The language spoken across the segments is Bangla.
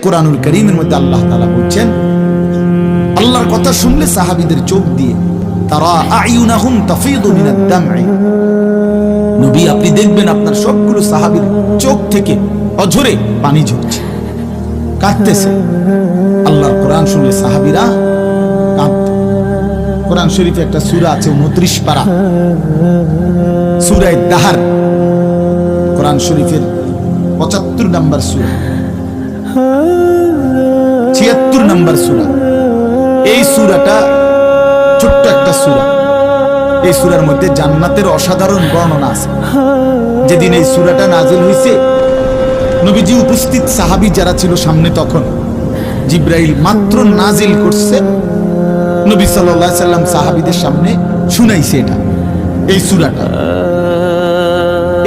কোরআনুল কারীমের মধ্যে আল্লাহ তাআলা বলছেন, আল্লাহর কথা শুনলে সাহাবীদের চোখ দিয়ে তারা আয়ুনাহুম তাফিদু মিনাদ দাম'i, নবী আপনি দেখবেন আপনার সবগুলো সাহাবীর চোখ থেকে অঝরে পানি ঝরছে, কাঁদতেছে। আল্লাহর কোরআন শুনলে সাহাবীরা কাঁদত। কোরআন শরীফে একটা সূরা আছে 29 পারা, সূরা দাহর, কোরআন শরীফের 75 নম্বর সূরা, 76 নম্বর সূরা। এই সূরাটা ছোট্ট একটা সূরা। এই সূরার মধ্যে জান্নাতের অসাধারণ বর্ণনা আছে। যেদিন এই সূরাটা নাজিল হয়েছে, নবীজি উপস্থিত সাহাবী যারা ছিল সামনে, তখন জিবরাইল মাত্র নাজিল করছে, নবী সাল্লাল্লাহু আলাইহি সাল্লাম সাহাবীদের সামনে শুনাইছে এটা, এই সূরাটা।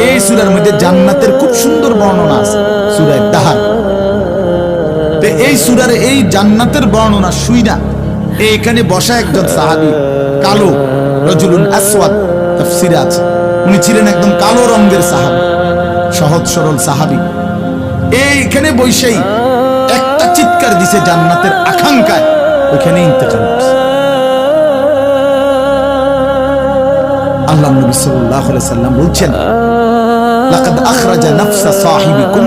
এই সূরার মধ্যে জান্নাতের খুব সুন্দর বর্ণনা আছে, সূরা দাহর। তো এই সূরার এই জান্নাতের বর্ণনা শুইনা এখানে বসা একজন সাহাবী, কালো, রাজুলুন আসওয়াদ তাফসীরে আছে, উনি ছিলেন একদম কালো রঙের সাহাবী, সহজ সরল সাহাবী। এইখানে বৈশাই একটা চিৎকার দিছে জান্নাতের আকাঙ্ক্ষায়, ওইখানে ইন্তেকাল করছে। আল্লাহ নবী সাল্লাল্লাহু আলাইহি সাল্লাম বলছেন, লাকাদ আখরাজা নাফসা সাহিবিকুম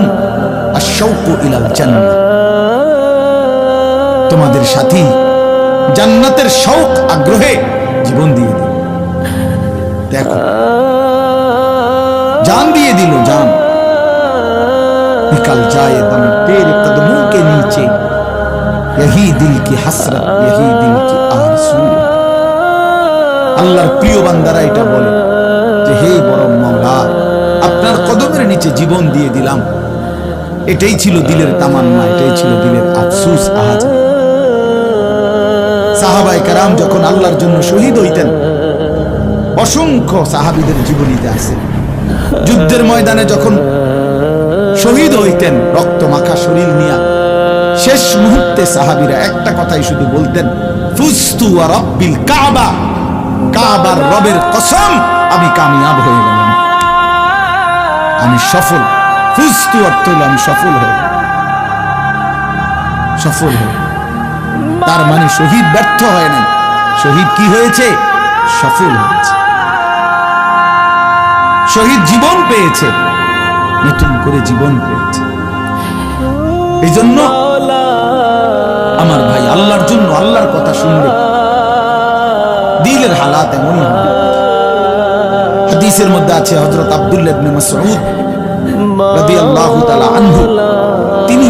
আশ-শাওকু ইলাল জান্নাহ, তোমাদের সাথী জান্নাতের শৌক আগ্রহে জীবন দিয়ে দিল। দেখো, जान दिए दिलो जान, निकल जाए दम तेरे कदमों के नीचे, यही दिल की हसरत, यही दिल की आरज़ू। আল্লাহর প্রিয় বান্দারা এটা বলে যে, হে বড় মাওলা, আপনার কদমের নিচে জীবন দিয়ে দিলাম। এটাই ছিল দিলের তামান্না, এটাই ছিল দিলের আফসোস, আহাজ। সাহাবায়ে কেরাম যখন আল্লাহর জন্য শহীদ হইতেন, অসংখ্য সাহাবীদের জীবনীতে আছে, যুদ্ধের ময়দানে যখন শহীদ হইতেন রক্ত মাখা শরীর নিয়ে, শেষ মুহূর্তে সাহাবীরা একটা কথাই শুধু বলতেন, ফুজতু ওয়া রাব্বিল কাবা, কাবার রবের কসম আমি কামিয়াব হয়ে গেলাম, আমি সফল। ফুজতু অর্থ হলো আমি সফল হয়ে গেলাম, সফল হয়ে। তার মানে শহীদ ব্যর্থ হয় নাই, শহীদ কি হয়েছে? সফল হয়েছে। শহীদ জীবন পেয়েছে, নতুন করে জীবন পেয়েছে। এই জন্য আমার ভাই, আল্লাহর জন্য আল্লাহর কথা শুনবে দিলের হালাত এমনই হবে। হাদিসের মধ্যে আছে, হযরত আব্দুল্লাহ ইবনে মাসউদ রাদিয়াল্লাহু তাআলা আনহু, তিনি